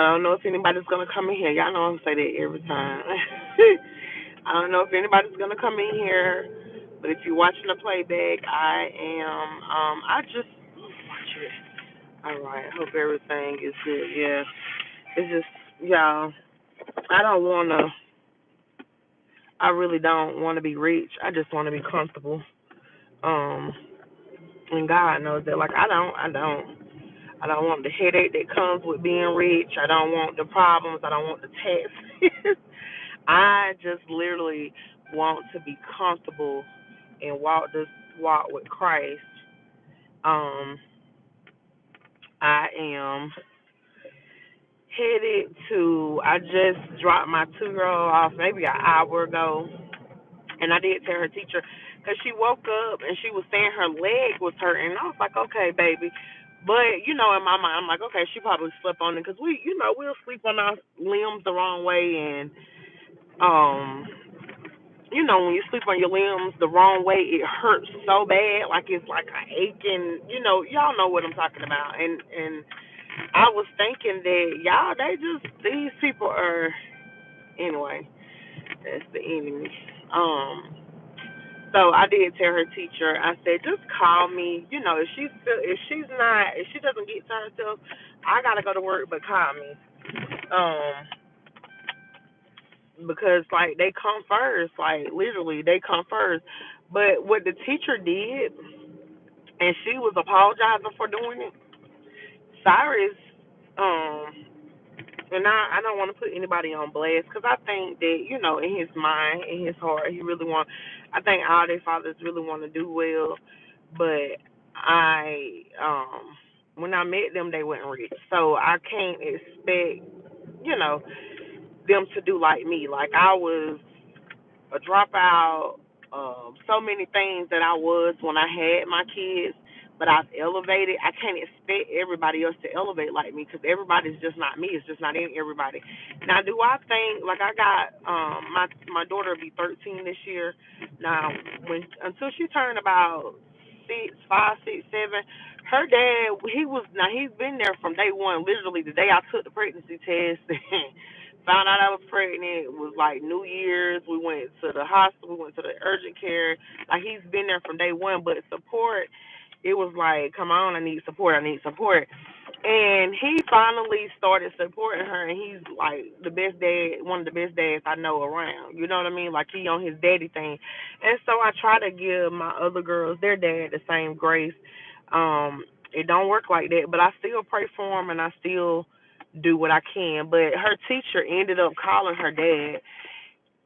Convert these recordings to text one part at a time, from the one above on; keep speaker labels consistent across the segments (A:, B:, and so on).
A: I don't know if anybody's gonna come in here. Y'all know I'm say that every time. I don't know if anybody's gonna come in here, but if you're watching the playback, I am. I just watch it. All right. Hope everything is good. Yeah. It's just y'all. I don't wanna. I really don't want to be rich. I just want to be comfortable. Um, and God knows that. Like I don't want the headache that comes with being rich. I don't want the problems. I don't want the taxes. I just literally want to be comfortable and walk this walk with Christ. Um, I am headed to. I just dropped my 2-year-old off maybe an hour ago, and I did tell her teacher because she woke up and she was saying her leg was hurting. I was like, okay, baby. But, in my mind, I'm like, okay, she probably slept on it because we'll sleep on our limbs the wrong way. And, when you sleep on your limbs the wrong way, it hurts so bad. Like it's like a aching, y'all know what I'm talking about. And I was thinking that, these people are, anyway, that's the enemy. Um, So I did tell her teacher. I said, just call me. If she doesn't get to herself, I gotta go to work. But call me, because like they come first. Like literally, they come first. But what the teacher did, and she was apologizing for doing it. Cyrus, um, and I don't want to put anybody on blast because I think that in his mind, in his heart, he really want. I think all their fathers really want to do well, but when I met them, they weren't rich, so I can't expect them to do like me. Like I was a dropout, so many things that I was when I had my kids, but I've elevated. I can't expect everybody else to elevate like me because everybody's just not me. It's just not in everybody. Now, do I think like I got my daughter will be 13 this year. Now, until she turned about 6, 5, 6, 7, her dad he's been there from day one. Literally the day I took the pregnancy test. Found out I was pregnant. It was like New Year's. We went to the hospital. We went to the urgent care. Like he's been there from day one. But support, it was like, come on, I need support. I need support. And he finally started supporting her, and he's like the best dad, one of the best dads I know around. You know what I mean? Like he on his daddy thing. And so I try to give my other girls their dad the same grace. It don't work like that, but I still pray for him, and I still do what I can. But her teacher ended up calling her dad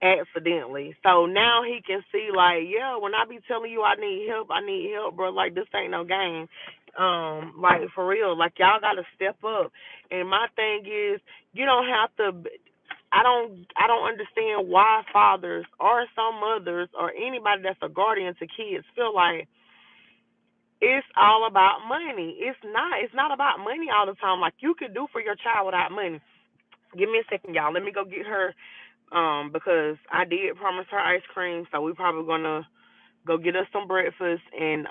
A: accidentally. So now he can see like, yeah, when I be telling you I need help, bro. Like this ain't no game. Like for real, like y'all gotta step up. And my thing is, you don't have to. I don't understand why fathers or some mothers or anybody that's a guardian to kids feel like it's all about money. It's not. It's not about money all the time. Like you could do for your child without money. Give me a second, y'all. Let me go get her. Because I did promise her ice cream, so we probably gonna go get us some breakfast and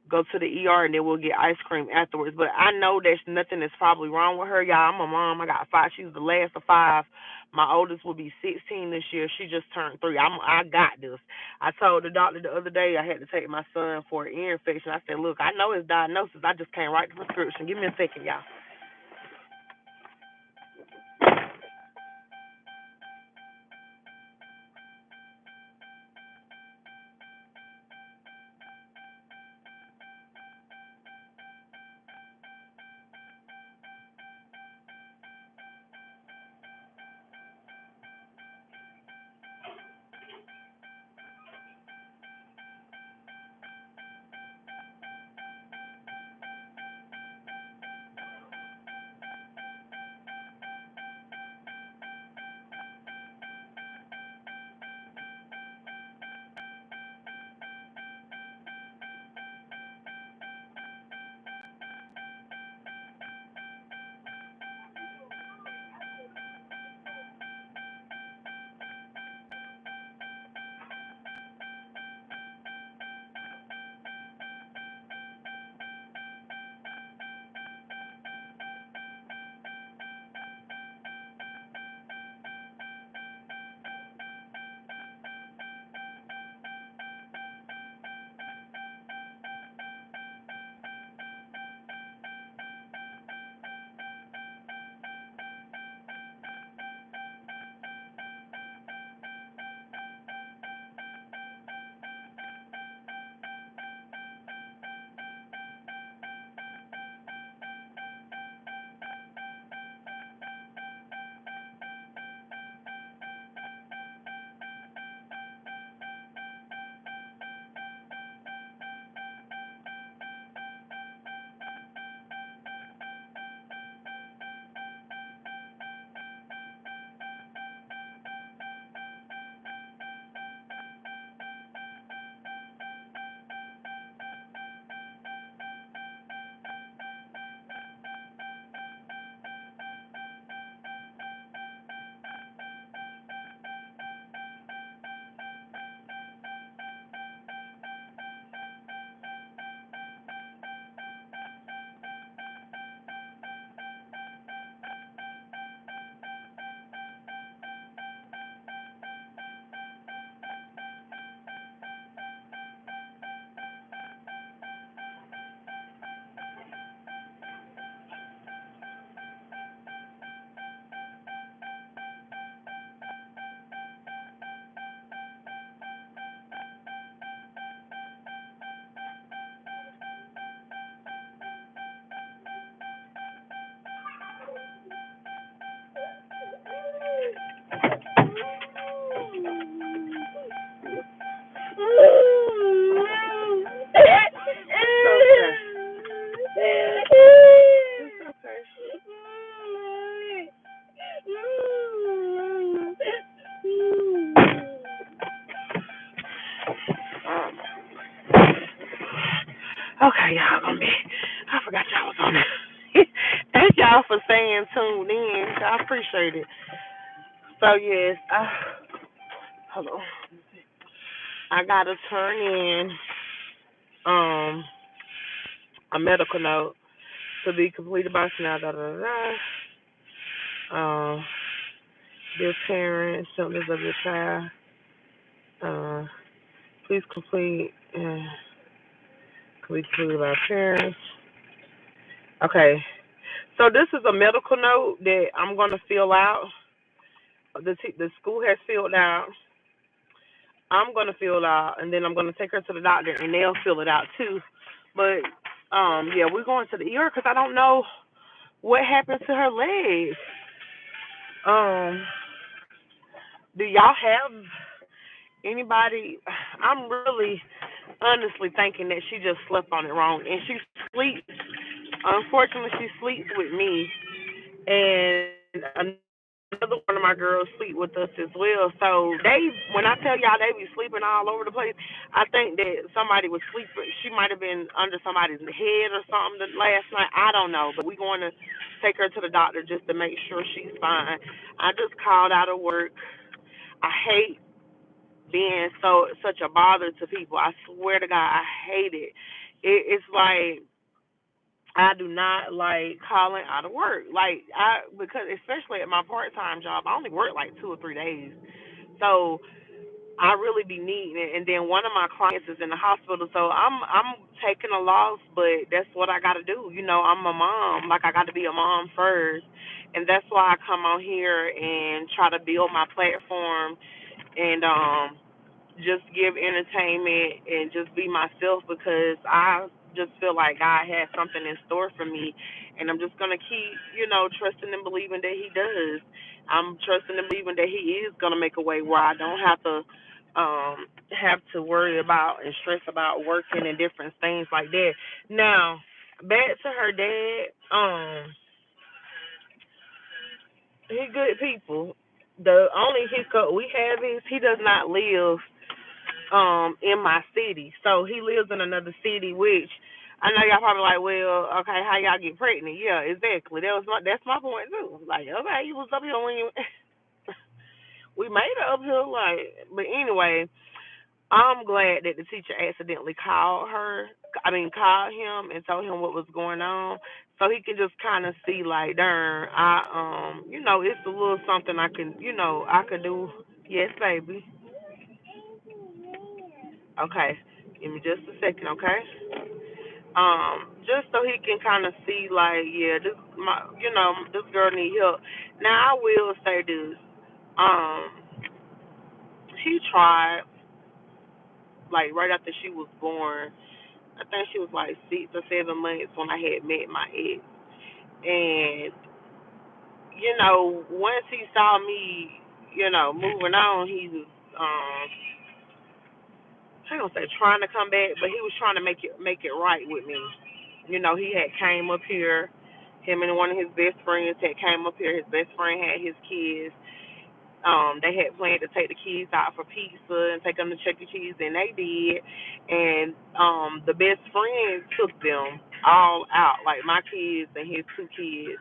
A: go to the ER and then we'll get ice cream afterwards. But I know there's nothing that's probably wrong with her, y'all. I'm a mom. I got 5. She's the last of 5. My oldest will be 16 this year. She just turned 3. I got this. I told the doctor the other day I had to take my son for an ear infection. I said, look, I know his diagnosis. I just can't write the prescription. Give me a second, y'all. Thank y'all for staying tuned in. I appreciate it. So yes, hold on. I gotta turn in um a medical note to be completed by now. Da da da. Da. Dear parents, symptoms of your child. Uh, please complete. Complete completed by parents. Okay. So this is a medical note that I'm gonna fill out. The school has filled out. I'm gonna fill out, and then I'm gonna take her to the doctor, and they'll fill it out too. But yeah, we're going to the ER because I don't know what happened to her legs. Um, do y'all have anybody? I'm really honestly thinking that she just slept on it wrong, and she sleeps. Unfortunately, she sleeps with me, and another one of my girls sleep with us as well. So when I tell y'all they be sleeping all over the place, I think that somebody was sleeping. She might have been under somebody's head or something last night. I don't know, but we're going to take her to the doctor just to make sure she's fine. I just called out of work. I hate being such a bother to people. I swear to God, I hate it. It's like I do not like calling out of work. Because especially at my part time job, I only work like 2 or 3 days. So I really be needing it. And then one of my clients is in the hospital, so I'm taking a loss, but that's what I gotta do. I'm a mom. Like I gotta be a mom first. And that's why I come on here and try to build my platform and just give entertainment and just be myself because I just feel like God has something in store for me, and I'm just gonna keep, trusting and believing that He does. I'm trusting and believing that He is gonna make a way where I don't have to worry about and stress about working and different things like that. Now, back to her dad. He good people. The only hiccup we have is he does not live in my city. So he lives in another city, which I know y'all probably like, well, okay, how y'all get pregnant? Yeah, exactly. That's my point too. Like, okay, you was up here when you we made it up here, but anyway, I'm glad that the teacher accidentally called him and told him what was going on, so he can just kind of see, like, darn, it's a little something I could do. Yes, baby. Okay, give me just a second, okay? Just so he can kind of see, like, yeah, this girl need help. Now I will say this, she tried, like, right after she was born. I think she was like 6 or 7 months when I had met my ex, and once he saw me, moving on, he was I don't say trying to come back, but he was trying to make it right with me. He had came up here. Him and one of his best friends had came up here. His best friend had his kids. They had planned to take the kids out for pizza and take them to Chuck E. Cheese, and they did. And the best friend took them all out, like my kids and his 2 kids,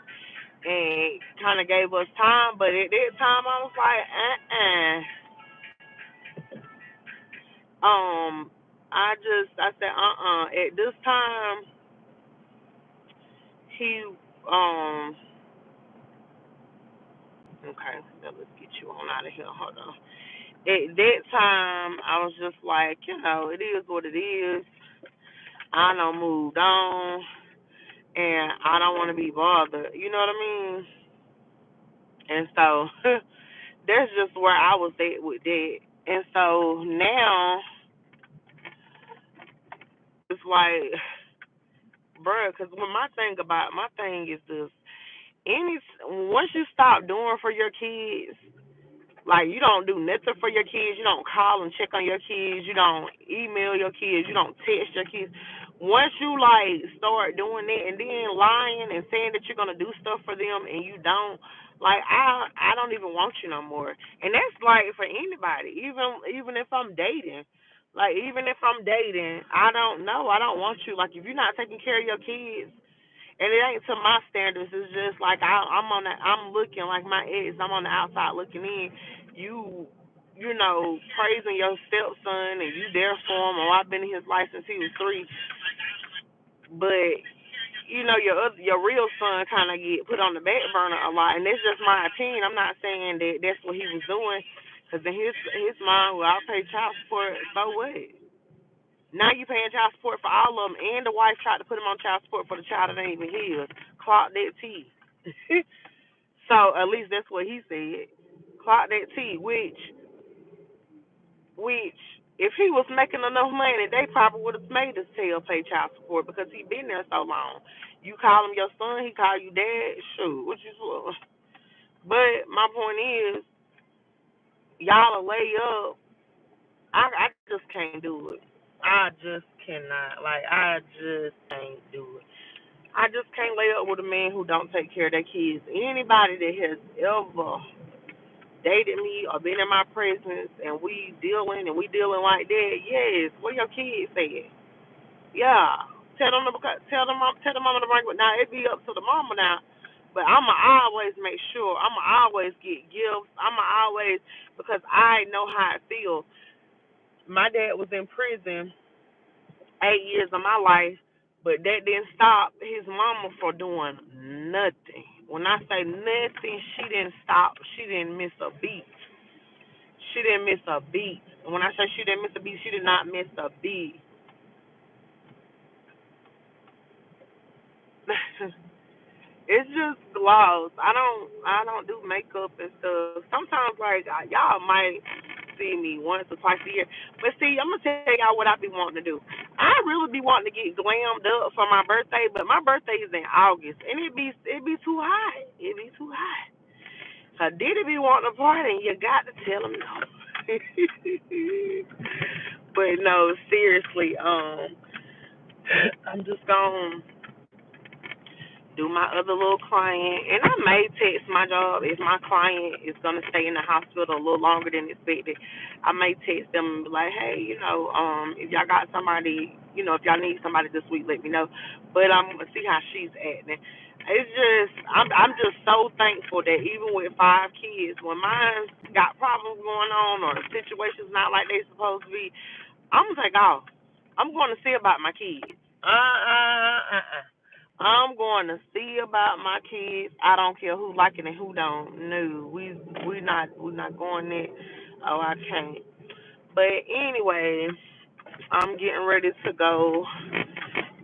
A: and kind of gave us time. But at that time, I was like, um, I said, At this time, he, okay, now let's get you on out of here. Hold on. At that time, I was just like, it is what it is. I done moved on, and I don't want to be bothered. You know what I mean? And so that's just where I was at with that. And so now it's like, bruh, because my thing is this: once you stop doing for your kids, like, you don't do nothing for your kids. You don't call and check on your kids. You don't email your kids. You don't text your kids. Once you, like, start doing that and then lying and saying that you're gonna do stuff for them and you don't, like, I don't even want you no more. And that's like for anybody, even if I'm dating. Like, even if I'm dating, I don't know. I don't want you. Like, if you're not taking care of your kids, and ain't to my standards. It's just like I'm looking like my ex. I'm on the outside looking in. You know, praising your stepson and you there for him. Oh, I've been in his life since he was 3. But you know, your real son kind of get put on the back burner a lot, and that's just my opinion. I'm not saying that that's what he was doing, because in his mind, well, I'll pay child support. So what? Now you paying child support for all of them, and the wife tried to put him on child support for the child that ain't even his. Clock that T. So at least that's what he said. Clock that T, which if he was making enough money, they probably would have made his tail pay child support because he been there so long. You call him your son, he call you dad. Shoot, what you want? But my point is, y'all will lay up. I just can't do it. I just cannot. Like I just can't do it. I just can't lay up with a man who don't take care of their kids. Anybody that has ever dated me or been in my presence and we dealing like that, yes, where your kids at? Yeah. Tell the mama to bring it. Now it be up to the mama now. But I'ma always make sure. I'ma always get gifts. I'ma always, because I know how it feels. My dad was in prison 8 years of my life, but that didn't stop his mama for doing nothing. When I say nothing, she didn't stop. She didn't miss a beat. She didn't miss a beat. And when I say she didn't miss a beat, she did not miss a beat. It's just gloss. I don't do makeup and stuff. Sometimes like y'all might see me once or twice a year. But see, I'm gonna tell y'all what I be wanting to do. I really be wanting to get glammed up for my birthday, but my birthday is in August and it be too hot. It be too hot. So did it be wanting to party? You got to tell them no. But no, seriously, I'm just gonna do my other little client, and I may text my job if my client is gonna stay in the hospital a little longer than expected. I may text them and be like, hey, if y'all got somebody, if y'all need somebody this week, let me know. But I'm gonna see how she's acting. It's just I'm just so thankful that even with 5 kids, when mine got problems going on or situations not like they supposed to be, I'm gonna take off. I'm going to see about my kids. I'm going to see about my kids. I don't care who like it and who don't. No, we not going there. Oh, I can't. But anyway, I'm getting ready to go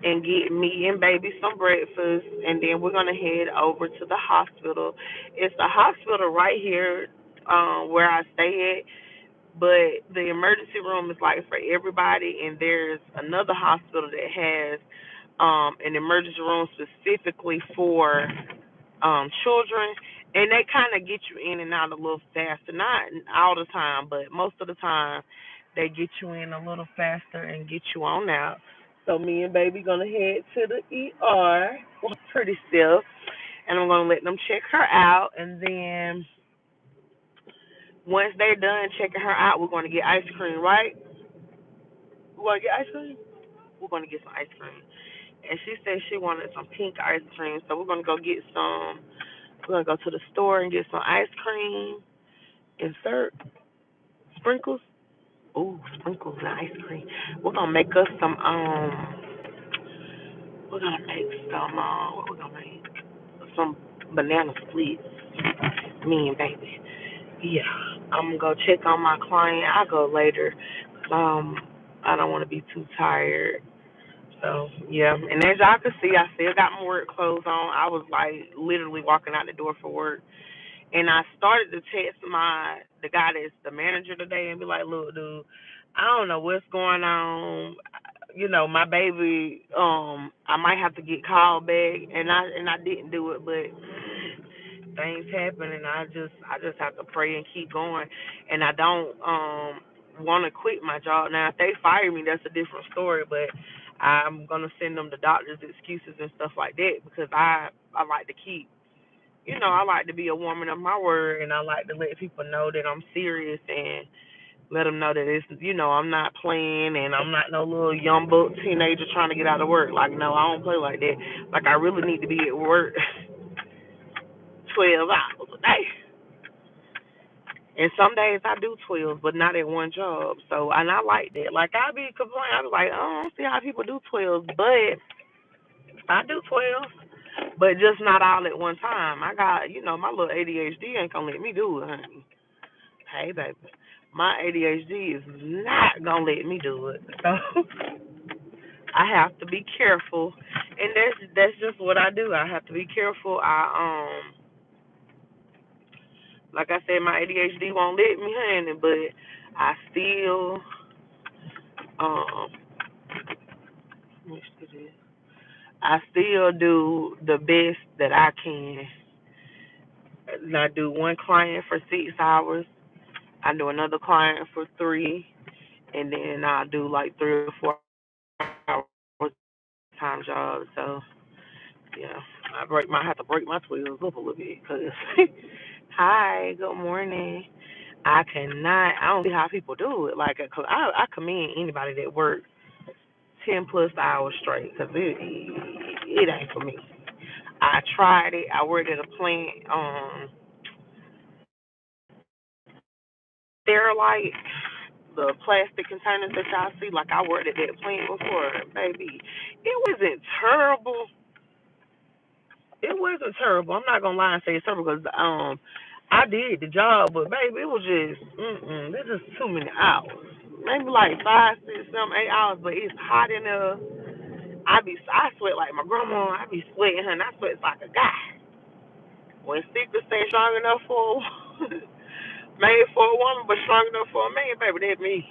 A: and get me and baby some breakfast, and then we're gonna head over to the hospital. It's a hospital right here, where I stay at, but the emergency room is like for everybody, and there's another hospital that has an emergency room specifically for children, and they kind of get you in and out a little faster. Not all the time, but most of the time, they get you in a little faster and get you on out. So me and baby gonna head to the ER. Well, pretty still, and I'm gonna let them check her out, and then once they're done checking her out, we're gonna get ice cream, right? We wanna get ice cream? We're gonna get some ice cream. And she said she wanted some pink ice cream, so we're gonna go get some. We're gonna go to the store and get some ice cream, insert sprinkles. Ooh, sprinkles and ice cream. We're gonna make us some. We're gonna make some. What we're gonna make? Some banana splits. Me and baby. Yeah, I'm gonna go check on my client. I'll go later. Um, I don't want to be too tired. So yeah, and as y'all can see, I still got my work clothes on. I was like literally walking out the door for work, and I started to text the guy that's the manager today and be like, look, dude, I don't know what's going on. My baby, I might have to get called back, and I didn't do it, but things happen, and I just have to pray and keep going, and I don't want to quit my job. Now, if they fire me, that's a different story, but I'm gonna send them the doctor's excuses and stuff like that because I like to keep. I like to be a woman of my word, and I like to let people know that I'm serious, and Let them know that it's, I'm not playing and I'm not no little young buck teenager trying to get out of work. Like, no, I don't play like that. Like, I really need to be at work 12 hours a day. And some days I do 12, but not at one job. So, and I like that. Like, I be complaining. I be like, oh, I don't see how people do 12, but I do 12, but just not all at one time. I got, my little ADHD ain't gonna let me do it, honey. Hey, baby. My ADHD is not gonna let me do it. So I have to be careful, and that's just what I do. I have to be careful. Like I said, my ADHD won't let me, honey, but I still um I still do the best that I can. And I do one client for 6 hours. I do another client for three, and then I do like 3 or 4 hours time jobs. So yeah, might have to break my 12s up a little bit. Cause hi, good morning. I don't see how people do it. Like, cause I commend anybody that works 10+ hours straight. Cause it ain't for me. I tried it. I worked at a plant. Sterilite, the plastic containers that y'all see. Like, I worked at that plant before, baby. It wasn't terrible. It wasn't terrible. I'm not gonna lie and say it's terrible because I did the job, but baby, it was just there's just too many hours. Maybe like 5, 6, 7, 8 hours, but it's hot in there. I sweat like my grandma. I be sweating, honey. I sweat like a guy. When secrets ain't strong enough for made for a woman, but strong enough for a man, baby, that's me.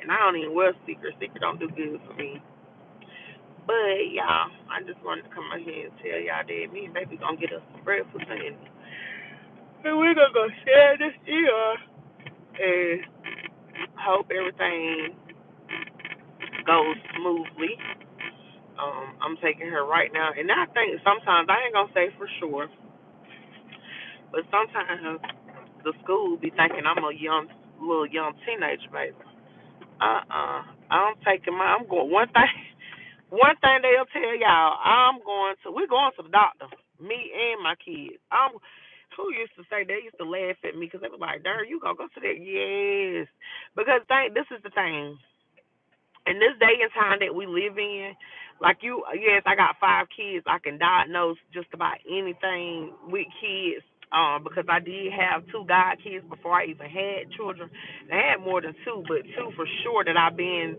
A: And I don't even wear secrets. Secret don't do good for me. But y'all, I just wanted to come out here and tell y'all that me and baby gonna get us some breakfast and we're gonna go share this year and hope everything goes smoothly. I'm taking her right now, and I think sometimes I ain't gonna say for sure, but sometimes the school be thinking I'm a little young teenager, baby. I'm taking I'm going one thing they'll tell y'all, we're going to the doctor, me and my kids. Who used to say, they used to laugh at me because they was like, darn, you gonna go to that? Yes. Because this is the thing. In this day and time that we live in, like yes, I got 5 kids. I can diagnose just about anything with kids. Because I did have 2 god kids before I even had children. I had more than 2, but 2 for sure that I've been